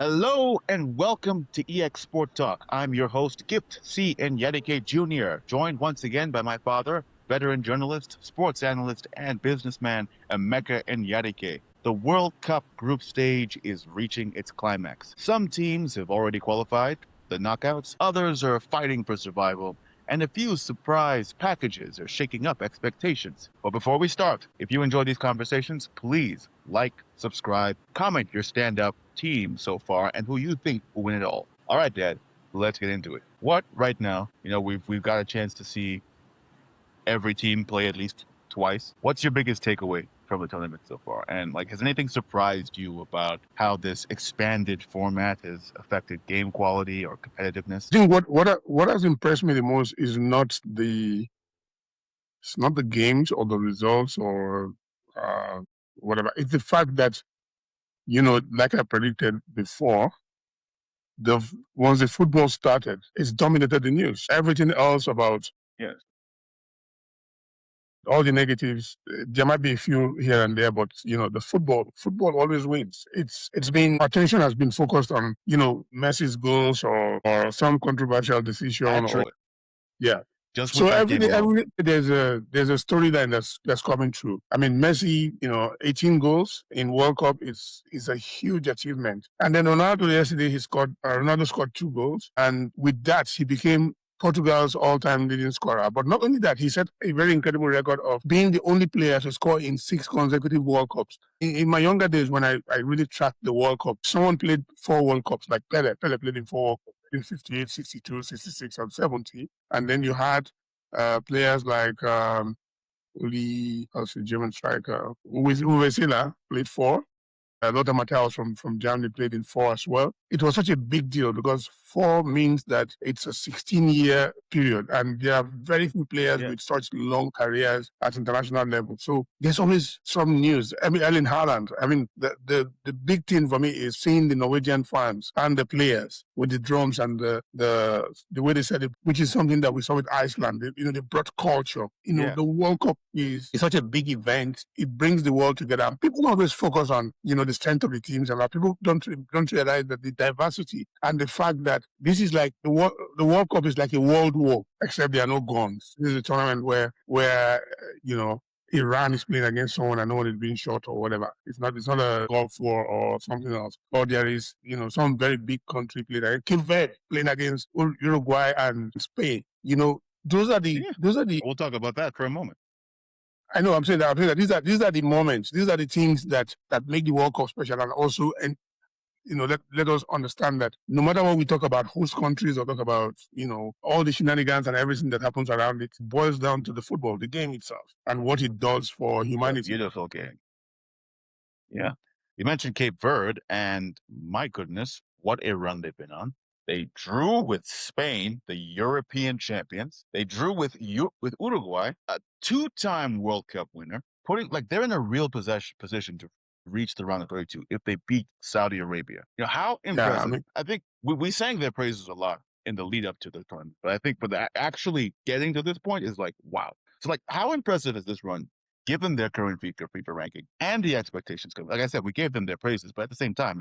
Hello and welcome to EEXSport Talk. I'm your host, Gift C. Enyadike Jr., joined once again by my father, veteran journalist, sports analyst, and businessman, Emeka Enyadike. The World Cup group stage is reaching its climax. Some teams have already qualified, the knockouts, others are fighting for survival, and a few surprise packages are shaking up expectations. But before we start, if you enjoy these conversations, please like, subscribe, comment your stand-up team so far and who you think will win it all. All right, Dad, let's get into it. What right now? We've got a chance to see every team play at least twice. What's your biggest takeaway from the tournament so far? And has anything surprised you about how this expanded format has affected game quality or competitiveness? I think what has impressed me the most is not the games or the results or whatever. It's the fact that, like I predicted before, once the football started, it's dominated the news. Everything else about all the negatives, there might be a few here and there, but the football always wins. It's been attention has been focused on Messi's goals or some controversial decision yeah. Just So with that every game day, alone. there's a storyline that's coming true. I mean, Messi, 18 goals in World Cup is a huge achievement. And then Ronaldo yesterday Ronaldo scored 2 goals, and with that he became Portugal's all-time leading scorer. But not only that, he set a very incredible record of being the only player to score in 6 consecutive World Cups. In my younger days, when I really tracked the World Cup, someone played 4 World Cups, like Pele. Pele played in 4 World Cups, in 58, 62, 66, and 70. And then you had players like Uli, also German striker, Uwe played 4. Lothar Matthäus from Germany played in 4 as well. It was such a big deal because 4 means that it's a 16-year period, and there are very few players with such long careers at international level. So there's always some news. I mean, Erling Haaland. I mean, the big thing for me is seeing the Norwegian fans and the players with the drums and the way they said it, which is something that we saw with Iceland. They brought culture. The World Cup is such a big event. It brings the world together. People always focus on, the strength of the teams, and a lot of people don't realize that the diversity and the fact that this is like the World Cup is like a world war, except there are no guns. This is a tournament where Iran is playing against someone and no one is being shot or whatever. It's not a Gulf War or something else. Or there is, some very big country playing against Cape Verde playing against Uruguay and Spain. Those are the We'll talk about that for a moment. I know I'm saying that these are the moments, these are the things that make the World Cup special, and also let us understand that no matter what we talk about host countries or talk about, all the shenanigans and everything that happens around it, boils down to the football, the game itself, and what it does for humanity. Beautiful game. Yeah. You mentioned Cape Verde, and my goodness, what a run they've been on. They drew with Spain, the European champions. They drew with Uruguay, a 2-time World Cup winner, they're in a real position to reach the round of 32 if they beat Saudi Arabia. How impressive. I think we sang their praises a lot in the lead up to the tournament, but I think for actually getting to this point is wow. So how impressive is this run given their current FIFA ranking and the expectations? Like I said, we gave them their praises, but at the same time,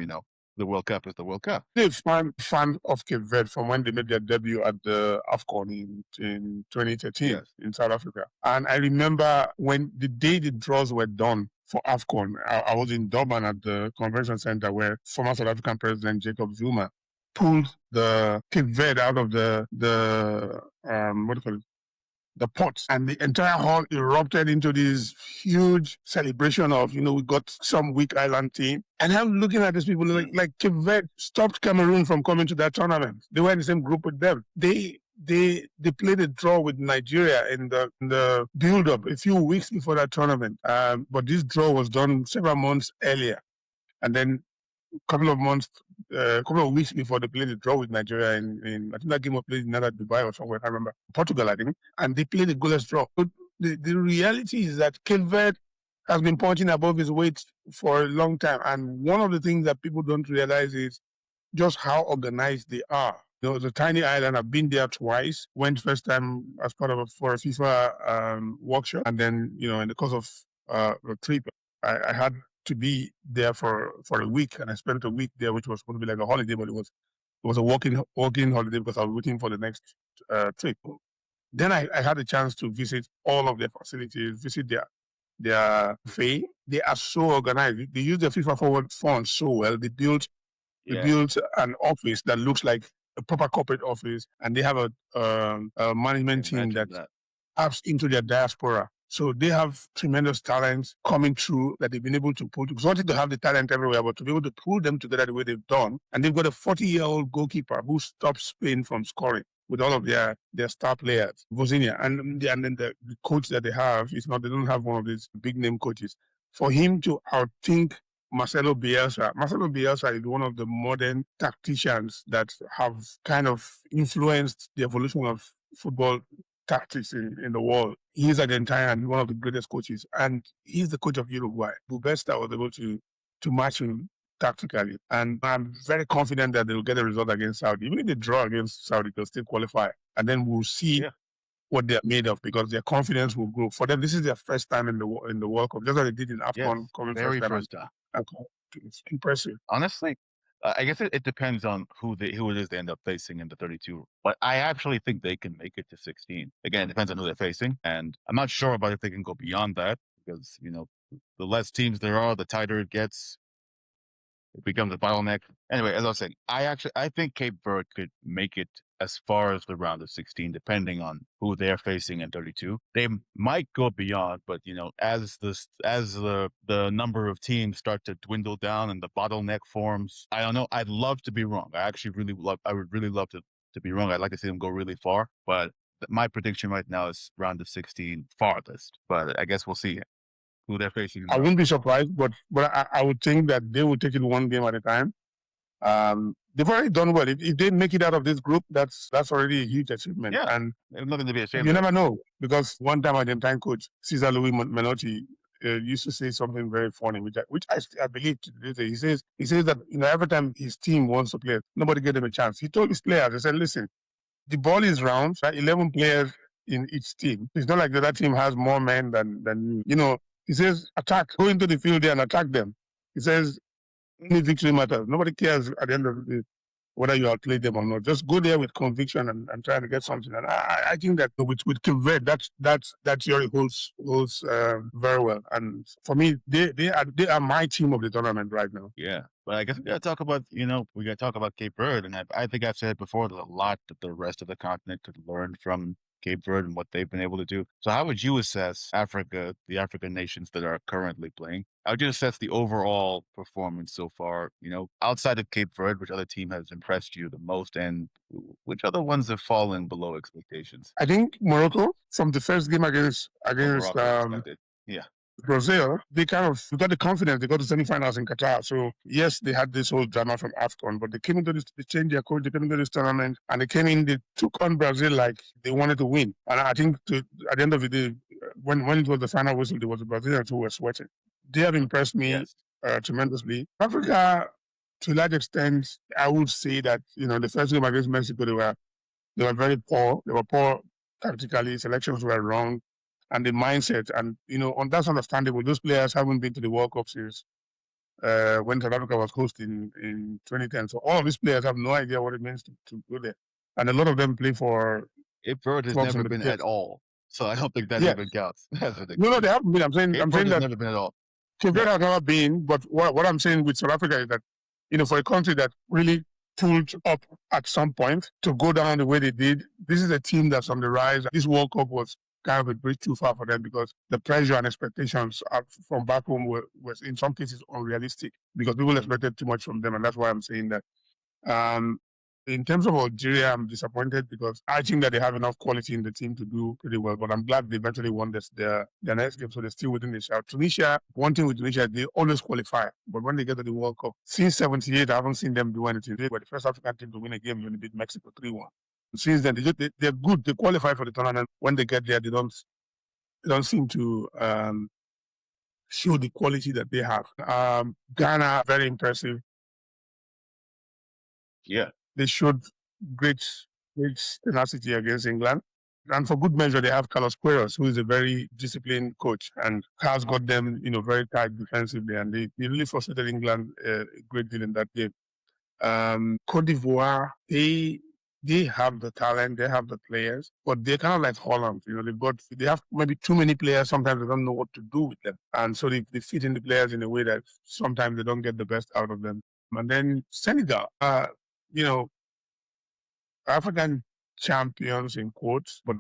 the World Cup is the World Cup. I'm a fan of Cape Verde from when they made their debut at the AFCON in 2013 in South Africa. And I remember when the day the draws were done for AFCON, I was in Durban at the convention center where former South African President Jacob Zuma pulled the Cape Verde out of the pots, and the entire hall erupted into this huge celebration of, we got some weak island team. And I'm looking at these people like Cape Verde stopped Cameroon from coming to that tournament. They were in the same group with them. They played a draw with Nigeria in the build-up a few weeks before that tournament. But this draw was done several months earlier. And then a couple of weeks before they played the draw with Nigeria in I think that game was played in either Dubai or somewhere, I remember. Portugal, I think. And they played a goalless draw. But the reality is that Cape Verde has been punching above his weight for a long time. And one of the things that people don't realize is just how organized they are. It's a tiny island. I've been there twice. Went first time as part of for a FIFA workshop. And then, in the course of the trip, I had to be there for a week, and I spent a week there, which was going to be like a holiday, but it was a working holiday because I was waiting for the next trip. Then I had a chance to visit all of their facilities, visit their FA. They are so organized. They use the FIFA Forward funds so well. They Yeah, built an office that looks like a proper corporate office, and they have a management team imagine that that. taps into their diaspora. So they have tremendous talents coming through that they've been able to pull. It's wanted to have the talent everywhere, but to be able to pull them together the way they've done. And they've got a 40-year-old goalkeeper who stopped Spain from scoring with all of their star players, Vozinha. And then the coach that they have is not, they don't have one of these big name coaches. For him to outthink Marcelo Bielsa is one of the modern tacticians that have kind of influenced the evolution of football tactics in the world. He's Argentine, one of the greatest coaches, and he's the coach of Uruguay. Bubesta was able to match him tactically, and I'm very confident that they'll get a result against Saudi. Even if they draw against Saudi, they'll still qualify, and then we'll see what they're made of because their confidence will grow. For them, this is their first time in the World Cup, just like they did in Yes, AFCON, coming very first time. first time. It's impressive. Honestly, I guess it depends on who it is they end up facing in the 32. But I actually think they can make it to 16. Again, it depends on who they're facing, and I'm not sure about if they can go beyond that because the less teams there are, the tighter it gets. It becomes a bottleneck. Anyway, as I was saying, I think Cape Verde could make it as far as the round of 16, depending on who they're facing in 32. They might go beyond, but as the number of teams start to dwindle down and the bottleneck forms, I don't know. I'd love to be wrong. I would really love to be wrong. I'd like to see them go really far, but my prediction right now is round of 16 farthest. But I guess we'll see who they're facing. I wouldn't be surprised, but I would think that they will take it one game at a time. They've already done well. If they make it out of this group, that's already a huge achievement. Yeah, and there's nothing to be ashamed you of. never know, because one time Argentine coach Cesar Luis Menotti used to say something very funny, which I believe to this day. He says that every time his team wants to play, nobody gave them a chance. He told his players, he said, "Listen, the ball is round. There are 11 players in each team. It's not like the other team has more men than you. He says, attack. Go into the field there and attack them. He says, only victory matters. Nobody cares at the end of the day whether you outplay them or not. Just go there with conviction and try to get something." And I think that with Cape Verde, that theory holds very well. And for me, they are my team of the tournament right now. Yeah, but I guess we gotta talk about Cape Verde, and I think I've said before there's a lot that the rest of the continent could learn from Cape Verde and what they've been able to do. So how would you assess Africa, the African nations that are currently playing? How would you assess the overall performance so far? Outside of Cape Verde, which other team has impressed you the most, and which other ones have fallen below expectations? I think Morocco, from the first game against Morocco expected. Yeah. Brazil, they got the confidence. They got to semifinals in Qatar. So yes, they had this whole drama from AFCON, but they came into this, they changed their coach, they came into this tournament, and they took on Brazil like they wanted to win. And I think at the end of the day, when it was the final whistle, there was the Brazilians who were sweating. They have impressed me Yes. Tremendously. Africa, to a large extent, I would say that the first game against Mexico, they were very poor. They were poor tactically. Selections were wrong, and the mindset. And that's understandable. Those players haven't been to the World Cup since when South Africa was hosting in 2010. So all of these players have no idea what it means to go there, and a lot of them play for Cape Verde has clubs in never the been States. at all, so I don't think that Yes. even counts. No, they haven't been. I'm saying Cape Verde has that never been at all. Cape Verde has never been. But what I'm saying with South Africa is that for a country that really pulled up at some point to go down the way they did, this is a team that's on the rise. This World Cup was kind of a bridge too far for them because the pressure and expectations from back home was in some cases unrealistic because people expected too much from them, and that's why I'm saying that. In terms of Algeria, I'm disappointed because I think that they have enough quality in the team to do pretty well. But I'm glad they eventually won their next game, so they're still within the shout. Tunisia, one thing with Tunisia, they always qualify, but when they get to the World Cup, since '78, I haven't seen them do anything. They were the first African team to win a game when they beat Mexico 3-1. Since then, they're good. They qualify for the tournament. When they get there, they don't seem to show the quality that they have. Ghana, very impressive. Yeah. They showed great tenacity against England. And for good measure, they have Carlos Queiroz, who is a very disciplined coach and has got them, very tight defensively. And they really frustrated England a great deal in that game. Cote d'Ivoire, they have the talent, they have the players, but they're kind of like Holland. They have maybe too many players. Sometimes they don't know what to do with them, and so they fit in the players in a way that sometimes they don't get the best out of them. And then Senegal, you know, African champions in quotes, but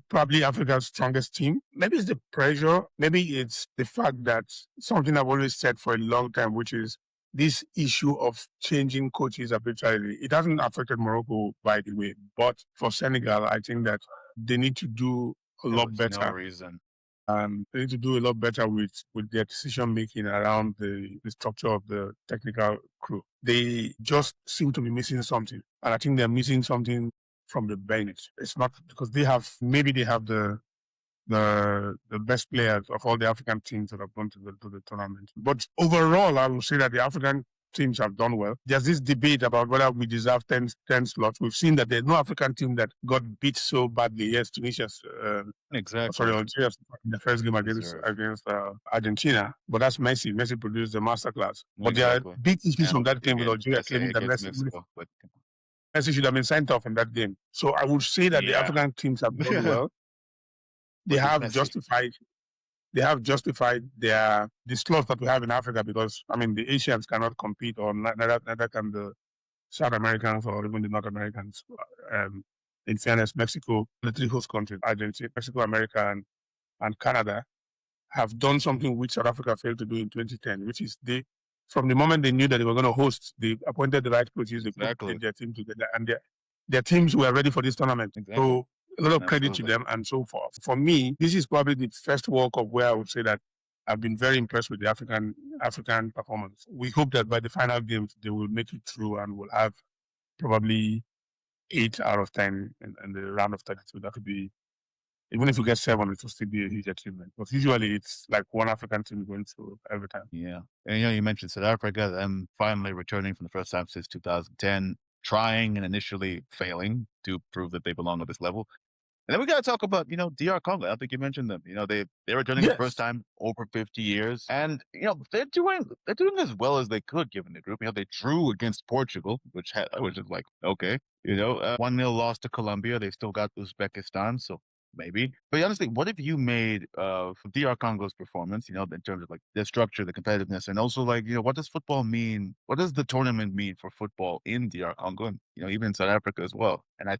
probably Africa's strongest team. Maybe it's the pressure. Maybe it's the fact that something I've always said for a long time, which is this issue of changing coaches arbitrarily. It hasn't affected Morocco, by the way, but for Senegal, I think that they need to do a lot better. No reason. They need to do a lot better with their decision making around the structure of the technical crew. They just seem to be missing something, and I think they're missing something from the bench. It's not because they have the best players of all the African teams that have gone to the tournament. But overall, I will say that the African teams have done well. There's this debate about whether we deserve 10 slots. We've seen that there's no African team that got beat so badly. Yes, Tunisia's Algeria in the first game against Argentina. But that's Messi. Messi produced the masterclass. But there are big issues from that game with Algeria claiming that Messi should have been sent off in that game. So I would say that the African teams have done well. They have justified the slots that we have in Africa because the Asians cannot compete, or neither can the South Americans or even the North Americans. In fairness, Mexico, the three host countries, Argentina, Mexico, America, and Canada, have done something which South Africa failed to do in 2010, which is from the moment they knew that they were going to host, they appointed the right coaches, they put their team together, and their teams were ready for this tournament. So a lot of credit to them and so forth. For me, this is probably the first World Cup where I would say that I've been very impressed with the African performance. We hope that by the final games, they will make it through and will have probably 8 out of 10 in the round of 32. That would be, even if you get 7, it will still be a huge achievement. But usually it's like one African team going through every time. Yeah. And you mentioned South Africa, them finally returning from the first time since 2010, trying and initially failing to prove that they belong at this level. And then we got to talk about, DR Congo. I think you mentioned them. They were returning the first time over 50 years, and they're doing as well as they could given the group. They drew against Portugal, which is like okay. 1-0 loss to Colombia. They still got Uzbekistan, so maybe. But honestly, what have you made of DR Congo's performance? In terms of like the structure, the competitiveness, and also like what does football mean? What does the tournament mean for football in DR Congo, and even in South Africa as well? And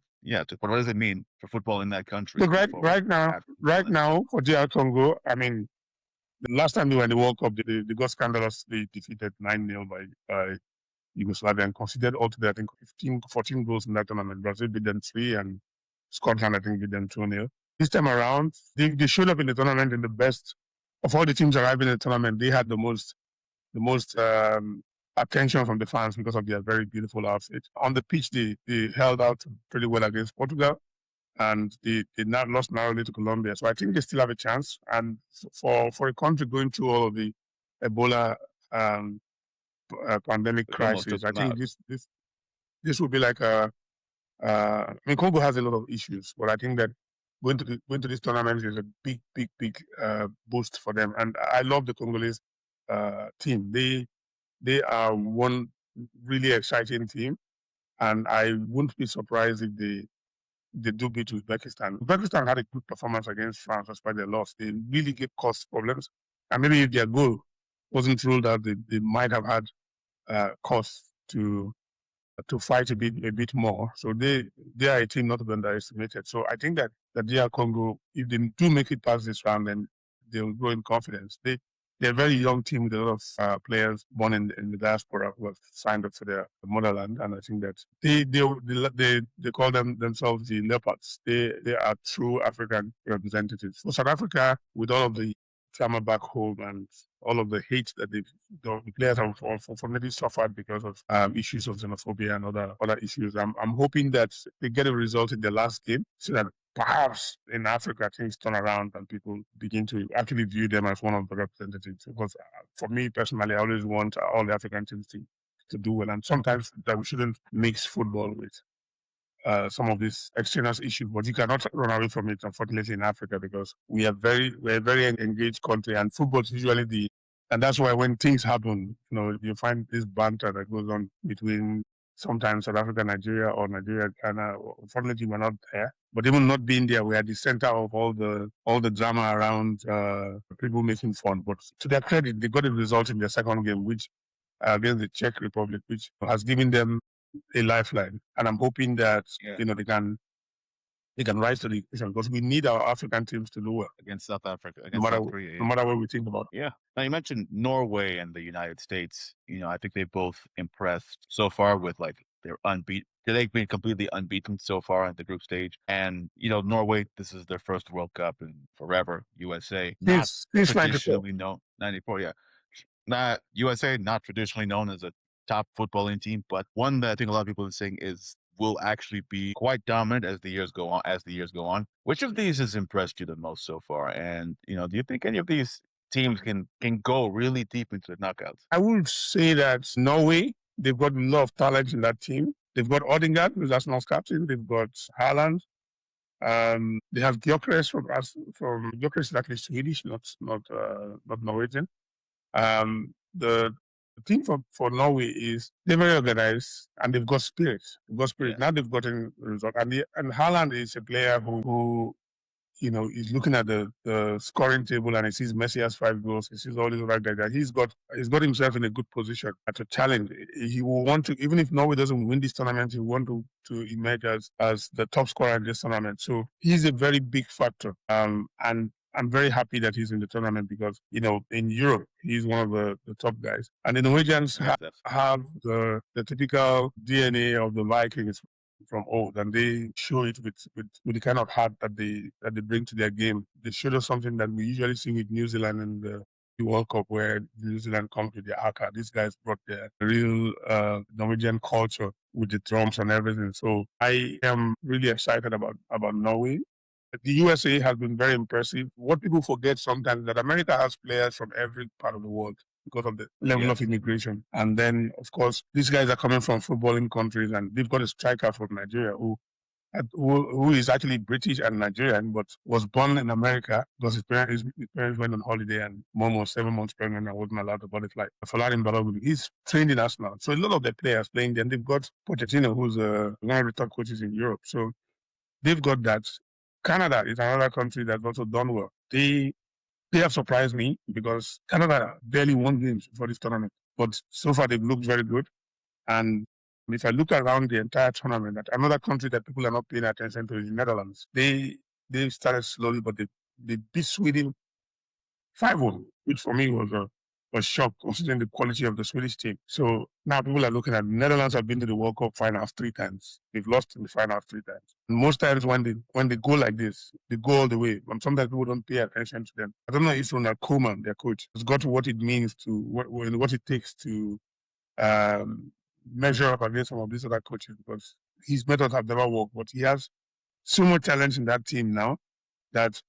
what does it mean for football in that country? So right now for DR Congo, the last time they were in the World Cup, they got scandalously defeated 9-0 by Yugoslavia and conceded altogether, I think, 14 goals in that tournament. Brazil beat them 3 and Scotland, I think, beat them 2-0. This time around, they showed up in the tournament in the best of all the teams arriving in the tournament. They had the most attention from the fans because of their very beautiful outfit. On the pitch, they held out pretty well against Portugal, and they not lost narrowly to Colombia. So I think they still have a chance. And for a country going through all of the Ebola pandemic crisis, I think this would be like Congo has a lot of issues, but I think that going to this tournament is a big boost for them. And I love the Congolese team. They are one really exciting team, and I wouldn't be surprised if they do beat Uzbekistan. Uzbekistan had a good performance against France despite their loss. They really gave cause problems, and maybe if their goal wasn't ruled out, they might have had cause to fight a bit more. So they are a team not to be underestimated. So I think that DR Congo, if they do make it past this round, then they'll grow in confidence. They're a very young team with a lot of players born in the diaspora who have signed up for their motherland, and I think that they call themselves the Leopards. They are true African representatives. For South Africa, with all of the trauma back home and all of the hate that the players have unfortunately suffered because of issues of xenophobia and other issues, I'm hoping that they get a result in their last game so that perhaps in Africa things turn around and people begin to actually view them as one of the representatives. Because for me personally, I always want all the African teams to do well, and sometimes that we shouldn't mix football with some of these extraneous issues, but you cannot run away from it, unfortunately, in Africa, because we're a very engaged country, and football is usually and that's why when things happen, you find this banter that goes on between sometimes South Africa, Nigeria, or Nigeria, Ghana. Unfortunately, we're not there. But even not being there, we are the center of all the drama around people making fun. But to their credit, they got a result in their second game, which against the Czech Republic, which has given them a lifeline. And I'm hoping that they can rise to the occasion, because we need our African teams to do well against South Africa, against South Korea. No matter what we think about it. Yeah. Now, you mentioned Norway and the United States. I think they both impressed so far with they're unbeaten. They've been completely unbeaten so far at the group stage. And, Norway, this is their first World Cup in forever. USA, not traditionally known. 94, yeah. Not USA, not traditionally known as a top footballing team, but one that I think a lot of people are saying will actually be quite dominant as the years go on. Which of these has impressed you the most so far? And do you think any of these teams can go really deep into the knockouts? I would say that Norway, they've got a lot of talent in that team. They've got Odegaard, who's Arsenal's captain. They've got Haaland. They have Gyökeres from Gyökeres is actually Swedish, not Norwegian. The thing for Norway is they're very organized and they've got spirit. Yeah. Now they've gotten result. And Haaland is a player who he's looking at the scoring table and he sees Messi has 5 goals. He sees all these other guys. He's got himself in a good position to challenge. He will want to, even if Norway doesn't win this tournament, he will want to emerge as the top scorer in this tournament. So he's a very big factor. And I'm very happy that he's in the tournament because, in Europe, he's one of the top guys. And the Norwegians have the typical DNA of the Vikings from old, and they show it with the kind of heart that they bring to their game. They showed us something that we usually see with New Zealand in the World Cup, where New Zealand comes with their haka. These guys brought their real Norwegian culture with the drums and everything. So I am really excited about Norway. The USA has been very impressive. What people forget sometimes is that America has players from every part of the world because of the level of immigration. And then, of course, these guys are coming from footballing countries, and they've got a striker from Nigeria who is actually British and Nigerian, but was born in America because his parents went on holiday, and mom was 7 months pregnant and wasn't allowed to board a flight. Folarin Balogun, he's trained in Arsenal. So a lot of the players playing there. And they've got Pochettino, who's one of the top coaches in Europe. So they've got that. Canada is another country that's also done well. They have surprised me because Canada barely won games for this tournament, but so far they've looked very good. And if I look around the entire tournament, another country that people are not paying attention to is the Netherlands. They started slowly, but they beat Sweden 5-1, which for me was a shock considering the quality of the Swedish team. So now people are looking at the Netherlands have been to the World Cup finals 3 times. They've lost in the finals 3 times. And most times when they go like this, they go all the way. And sometimes people don't pay attention to them. I don't know if Ronald Koeman, their coach, has got what it means to what it takes to measure up against some of these other coaches, because his methods have never worked. But he has so much talent in that team now that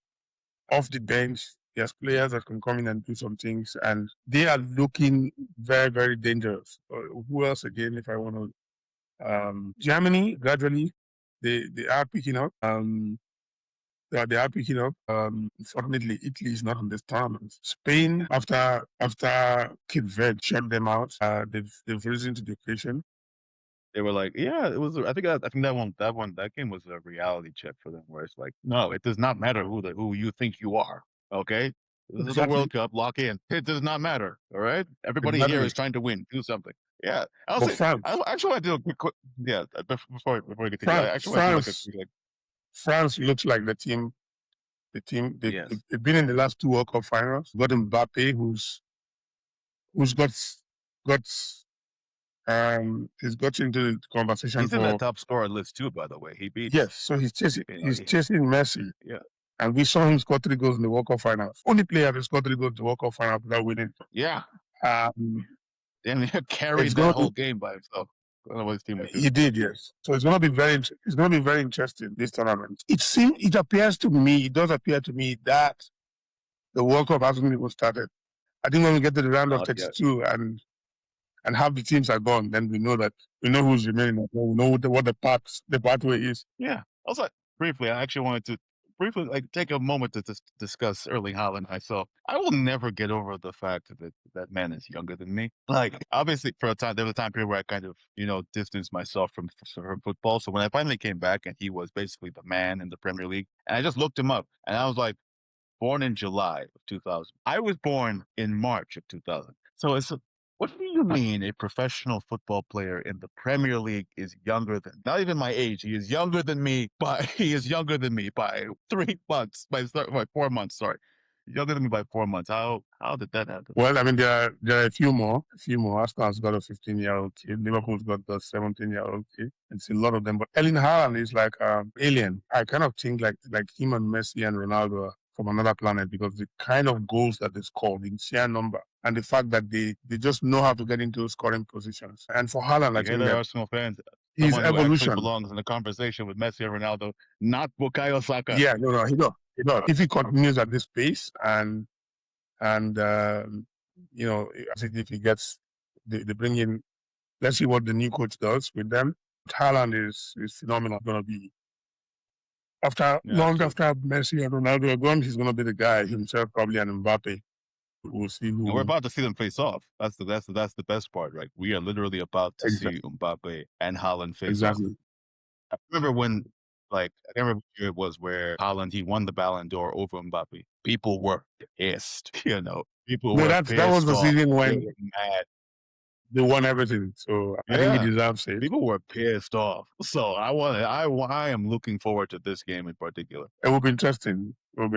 off the bench, there's players that can come in and do some things, and they are looking very, very dangerous. Who else again? If I want to, Germany gradually they are picking up. They are picking up. Unfortunately, Italy is not in this tournament. Spain, after Cape Verde shut them out, they've risen to the occasion. They were like, yeah, it was. I think that game was a reality check for them, where it's like, no, it does not matter who you think you are. Okay, this is a World Cup. Lock in. It does not matter. All right, everybody here is trying to win. Do something. Yeah, I actually want to do a quick. Yeah, before we continue, I actually want to do France looks like the team. They've been in the last 2 World Cup finals. Got Mbappe, who's got he's got into the conversation. He's in the top scorer list too, by the way. He beat. Yes, so he's chasing Messi. Yeah. And we saw him score 3 goals in the World Cup finals. Only player to score 3 goals in the World Cup finals without winning. Yeah. And he carried the whole game by himself. I don't know what his team was doing. He did, yes. So it's going to be very interesting, this tournament. It does appear to me that the World Cup hasn't even started. I think when we get to the round of 32 and and half the teams are gone, then we know who's remaining. We know what the pathway is. Yeah. Also, briefly, I actually wanted to briefly take a moment to discuss Erling Haaland myself. I will never get over the fact that that man is younger than me. Like, obviously, for a time, there was a time period where I kind of, distanced myself from football. So when I finally came back and he was basically the man in the Premier League, and I just looked him up and I was like, born in July of 2000. I was born in March of 2000. So what do you mean a professional football player in the Premier League is younger than, not even my age, he is younger than me by 3 months, by 4 months, sorry. Younger than me by 4 months. How did that happen? Well, I mean, there are a few more. Arsenal's got a 15-year-old kid. Liverpool's got a 17-year-old kid. It's a lot of them. But Erling Haaland is like alien. I kind of think like him and Messi and Ronaldo are from another planet, because the kind of goals that they score, the sheer number, and the fact that they just know how to get into scoring positions. And for Haaland, I You hear think that, that Arsenal fans? his Someone who actually evolution. belongs in the conversation with Messi and Ronaldo, not Bukayo Saka. Yeah, no, he does. If he continues at this pace and if he gets, they bring in, let's see what the new coach does with them. Haaland is phenomenal. Going to be after Messi and Ronaldo are gone, he's going to be the guy himself, probably, and Mbappe. We'll see who. And we're about to see them face off. That's the best part, right? We are literally about to see Mbappe and Haaland face off. I remember when, I can't remember what year it was where Haaland, he won the Ballon d'Or over Mbappe. People were pissed, People were pissed. That was the season when they were mad. They won everything, so I think he deserves it. People were pissed off. So I am looking forward to this game in particular. It will be interesting. I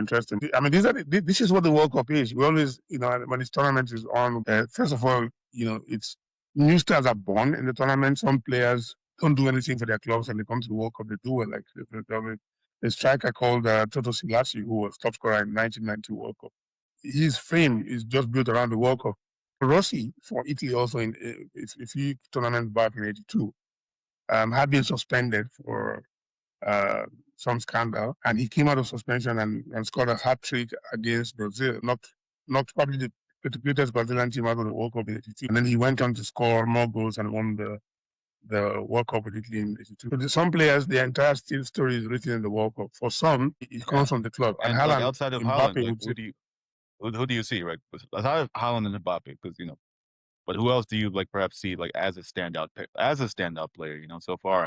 mean, this is what the World Cup is. We always, when this tournament is on, first of all, it's new stars are born in the tournament. Some players don't do anything for their clubs, and they come to the World Cup, they do it. Like the striker called Toto Silasi, who was top scorer in 1990 World Cup. His fame is just built around the World Cup. Rossi for Italy also in a few tournaments back in '82 had been suspended for some scandal, and he came out of suspension and scored a hat trick against Brazil. Not probably the greatest Brazilian team out of the World Cup in '82, and then he went on to score more goals and won the World Cup with Italy in '82. So some players, their entire story is written in the World Cup. For some, it comes from the club. And Haaland, outside of Haaland, who do you see, right? Outside of Haaland and Mbappe, because but who else do you perhaps see as a standout player, so far?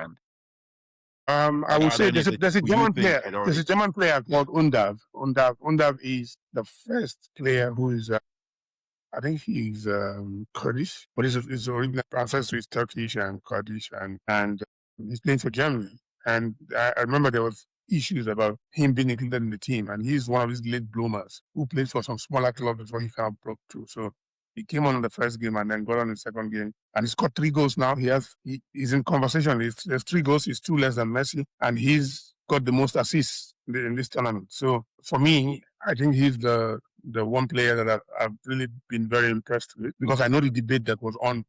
And I would say there's a German player. There's a German player called Undav. Undav is the first player who is, I think he's Kurdish, but his original ancestry is Turkish and Kurdish, and he's playing for Germany. And I remember there was issues about him being included in the team, and he's one of these late bloomers who played for some smaller clubs before he kind of broke through. So he came on in the first game and then got on in the second game, and he's got 3 goals now. He's in conversation. There's 3 goals. He's 2 less than Messi, and he's got the most assists in this tournament. So for me, I think he's the one player that I've really been very impressed with, because I know the debate that was on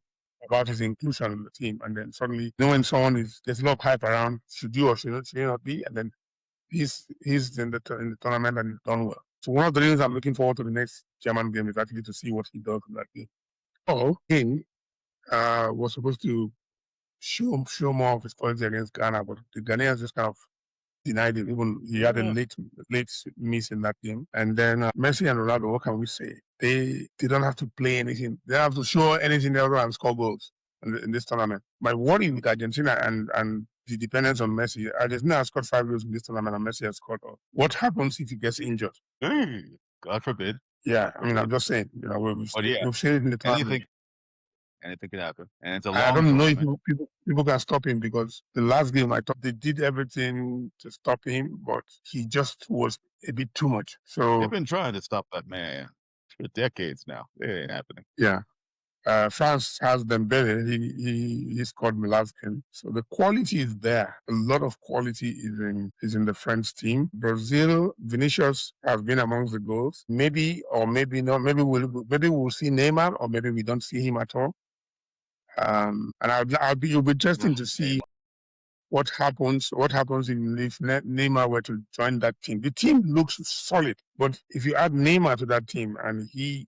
about his inclusion in the team, and then suddenly knowing there's a lot of hype around, should you or should he not be, and then he's in the tournament and he's done well. So one of the reasons I'm looking forward to the next German game is actually to see what he does in that game. King was supposed to show more of his quality against Ghana, but the Ghanaians just kind of denied him. Even he had a late miss in that game. And then Messi and Ronaldo, what can we say? They don't have to play anything. They don't have to show anything other than score goals in this tournament. My worry with Argentina and the dependence on Messi, Argentina has scored 5 goals in this tournament and Messi has scored all. What happens if he gets injured? God forbid. Yeah, I mean, I'm just saying, we've seen it in the tournament. Anything can happen. And it's a long I don't know if people can stop him, because the last game I thought they did everything to stop him, but he just was a bit too much. So they've been trying to stop that man for decades now. It ain't happening. Yeah. France has Dembele. He scored me last game. So the quality is there. A lot of quality is in the French team. Brazil, Vinicius has been amongst the goals. Maybe or maybe not. Maybe we'll see Neymar, or maybe we don't see him at all. And it'll be interesting to see what happens if Neymar were to join that team. The team looks solid, but if you add Neymar to that team and he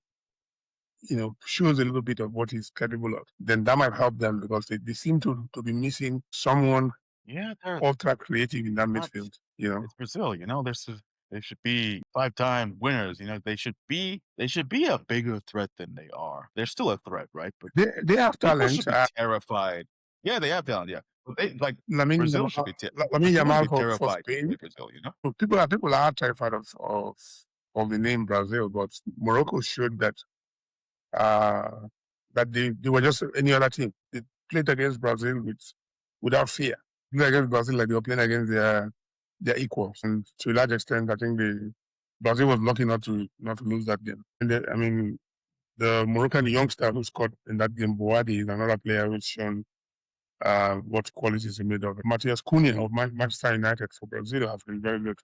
shows a little bit of what he's capable of, then that might help them because they seem to be missing someone ultra creative in that midfield. It's Brazil, they should be 5-time winners. They should be a bigger threat than they are. They're still a threat, right? But They have people talent. should be terrified. Yeah, they have talent. Yeah, but Brazil should be. Lamine Brazil should Yamal be for terrified to Spain. play Brazil. People are terrified of the name Brazil, but Morocco showed that they were just any other team. They played against Brazil without fear. They played against Brazil like they were playing against their equals, and to a large extent, I think Brazil was lucky not to lose that game. And the Moroccan youngster who scored in that game, Boadi, is another player who's shown what qualities he made of. Matheus Cunha of Manchester United for Brazil has been very good.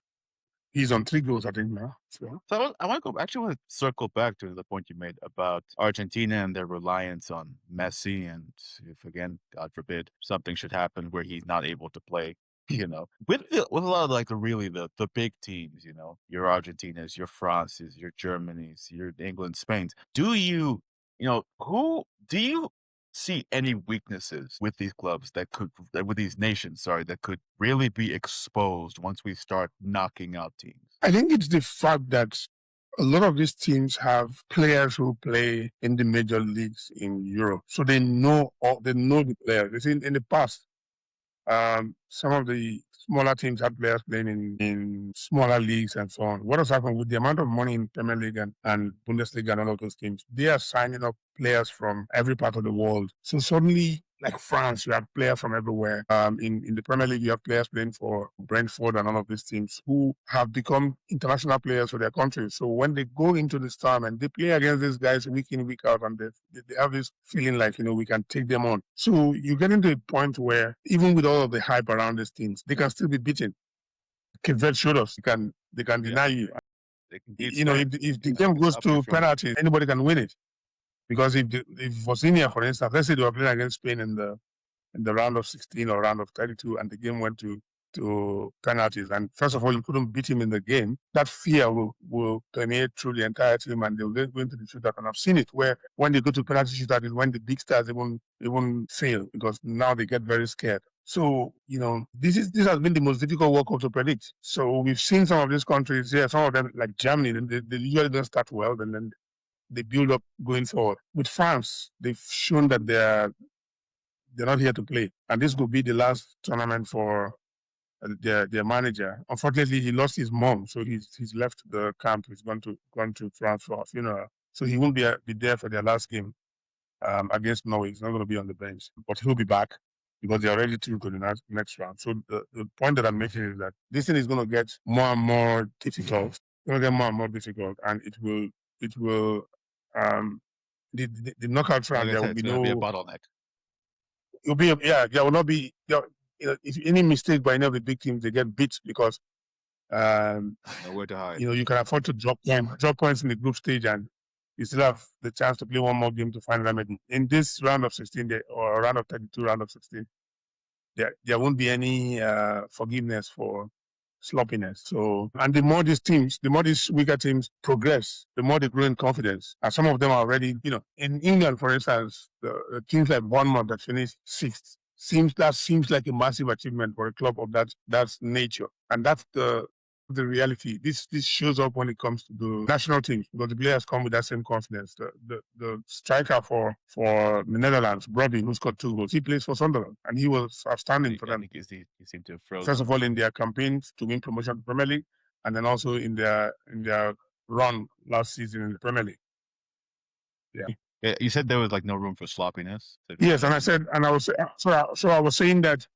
He's on 3 goals, I think, now. So I want to go. Actually, want to circle back to the point you made about Argentina and their reliance on Messi, and if again, God forbid, something should happen where he's not able to play. With a lot of the big teams, your Argentinas, your Frances, your Germanys, your England, Spain's. Who do you see any weaknesses with these clubs with these nations, that could really be exposed once we start knocking out teams? I think it's the fact that a lot of these teams have players who play in the major leagues in Europe, so they know the players. In the past, some of the smaller teams had players playing in smaller leagues and so on. What has happened with the amount of money in Premier League and Bundesliga and all of those teams? They are signing up players from every part of the world. So suddenly, like France, you have players from everywhere. In the Premier League, you have players playing for Brentford and all of these teams who have become international players for their countries. So when they go into this tournament, they play against these guys week in, week out, and they have this feeling like, we can take them on. So you get into a point where even with all of the hype around these teams, they can still be beaten. Cape Verde showed us they can deny you. They can beat if the game goes to penalties, anybody can win it. Because if Bosnia, for instance, let's say they were playing against Spain in the round of 16 or round of 32, and the game went to penalties, and first of all, you couldn't beat him in the game, that fear will permeate through the entire team, and they'll go into the shootout. And I've seen it where when they go to penalty shootout is when the big stars even fail, because now they get very scared. So, this has been the most difficult World Cup to predict. So we've seen some of these countries, some of them, like Germany, they usually don't start well, and then they build up going forward. With France, they've shown that they're not here to play, and this will be the last tournament for their manager. Unfortunately, he lost his mom, so he's left the camp. He's gone to France for a funeral, so he won't be there for their last game against Norway. He's not going to be on the bench, but he'll be back because they're ready to go to the next round. So the point that I'm making is that this thing is going to get more and more difficult. It's going to get more and more difficult, and it will the knockout round, there will be no bottleneck. There will not be, if any mistake by any of the big teams, they get beat because nowhere to hide. You can afford to drop points in the group stage, and you still have the chance to play one more game to find remedy. In this round of 16 or round of 32, round of 16, there won't be any forgiveness for sloppiness. So, and the more these weaker teams progress, the more they grow in confidence. And some of them are already, in England, for instance, the teams like Bournemouth that finished 6th seems like a massive achievement for a club of that nature. And that's the reality. This shows up when it comes to the national teams, because the players come with that same confidence. The striker for the Netherlands, Robbie, who scored 2 goals, he plays for Sunderland, and he was outstanding for them. He seemed to have frozen. First of all, in their campaigns to win promotion to Premier League, and then also in their run last season in the Premier League. Yeah, you said there was no room for sloppiness. Yes, and I was saying that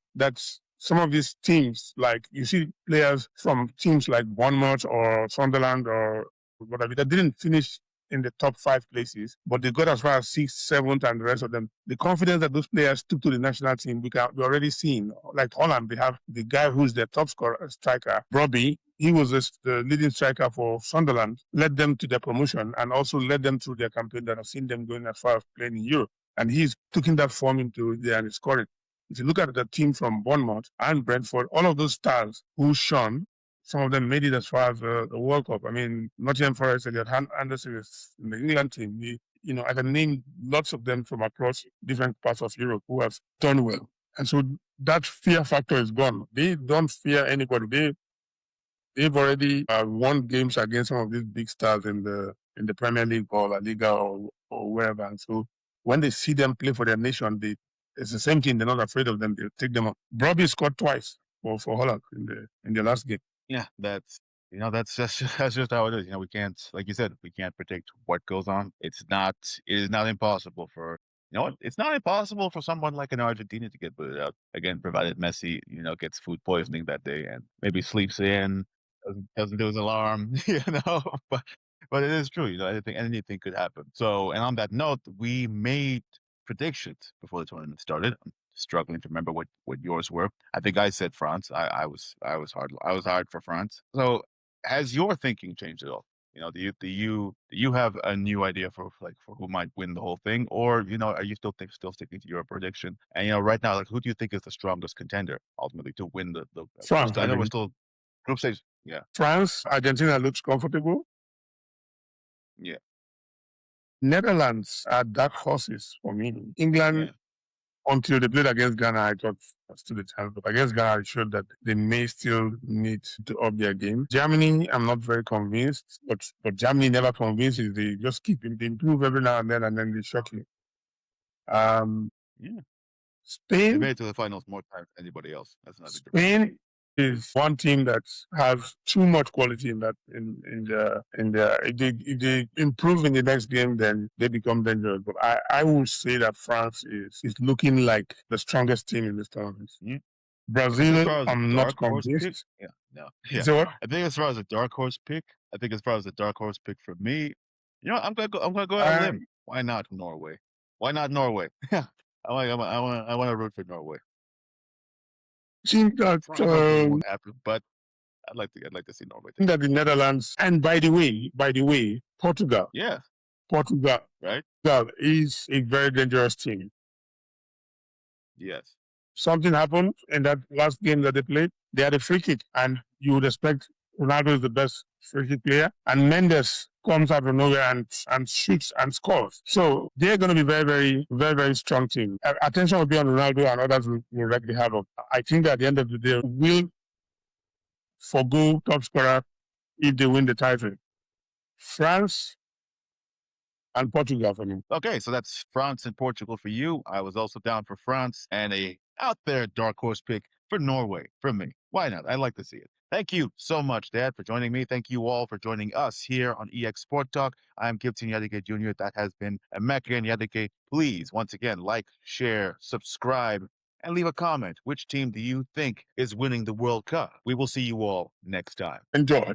some of these teams, like you see players from teams like Bournemouth or Sunderland or whatever, that didn't finish in the top 5 places, but they got as far as 6th, 7th, and the rest of them. The confidence that those players took to the national team, we're already seeing. Like Holland, they have the guy who's their top striker, Robbie. He was the leading striker for Sunderland, led them to their promotion, and also led them through their campaign that have seen them going as far as playing in Europe. And he's taking that form into there and scoring. If you look at the team from Bournemouth and Brentford, all of those stars who shone, some of them made it as far as the World Cup. I mean, Nottingham Forest, Elliot Anderson is in the England team. I can name lots of them from across different parts of Europe who have done well. And so that fear factor is gone. They don't fear anybody. They've already won games against some of these big stars in the Premier League or La Liga or wherever. And so when they see them play for their nation, it's the same thing. They're not afraid of them. They'll take them up. Robbie scored twice for Holland in the last game. Yeah, that's that's just how it is. We can't, like you said, we can't predict what goes on. It is not impossible for it's not impossible for someone like an Argentina to get booted out again, provided Messi, gets food poisoning that day and maybe sleeps in, doesn't do his alarm, but it is true, anything could happen. So, and on that note, we made predictions before the tournament started. I'm struggling to remember what yours were. I think I said France. I was hard for France. So has your thinking changed at all? Do you have a new idea for who might win the whole thing, or are you still sticking to your prediction? And right now, like, who do you think is the strongest contender ultimately to win the France, I I know we're think. still group stage. Yeah, France, Argentina looks comfortable. yeah, Netherlands are dark horses for me. England, yeah. until they played against Ghana, I thought stood a chance. But against Ghana, it showed that they may still need to up their game. Germany, I'm not very convinced, but Germany never convinces. They just they improve every now and then they shock you. Yeah. They Spain, made it to the finals more times than anybody else. That's another difference. Spain is one team that has too much quality in that in their if they improve in the next game, then they become dangerous. But I will say that France is looking like the strongest team in this tournament. Yeah. As Brazil, far as a I'm not dark horse pick, convinced. yeah, no, yeah. So what? I think as far as a dark horse pick, for me, I'm gonna go out on a limb. Why not Norway? Why not Norway? Yeah, I want to root for Norway. I think that France ultimately won't happen, but I'd like to see Norway take it. the Netherlands, and by the way, Portugal. Yeah, Portugal right. is a very dangerous team. Yes. Something happened in that last game that they played. They had a free kick, and you would expect Ronaldo is the best free kick player, and Mendes comes out of nowhere and shoots and scores. So they're going to be very, very, very, very strong team. Attention will be on Ronaldo, and others will wreak the havoc. I think that at the end of the day, will forgo top scorer if they win the title. France and Portugal for me. Okay, so that's France and Portugal for you. I was also down for France, and a out there dark horse pick for Norway from me. Why not? I like to see it. Thank you so much, Dad, for joining me. Thank you all for joining us here on EEXSport Talk. I'm Messi Enyadike Jr. That has been Emeka Enyadike. Please, once again, like, share, subscribe, and leave a comment. Which team do you think is winning the World Cup? We will see you all next time. Enjoy.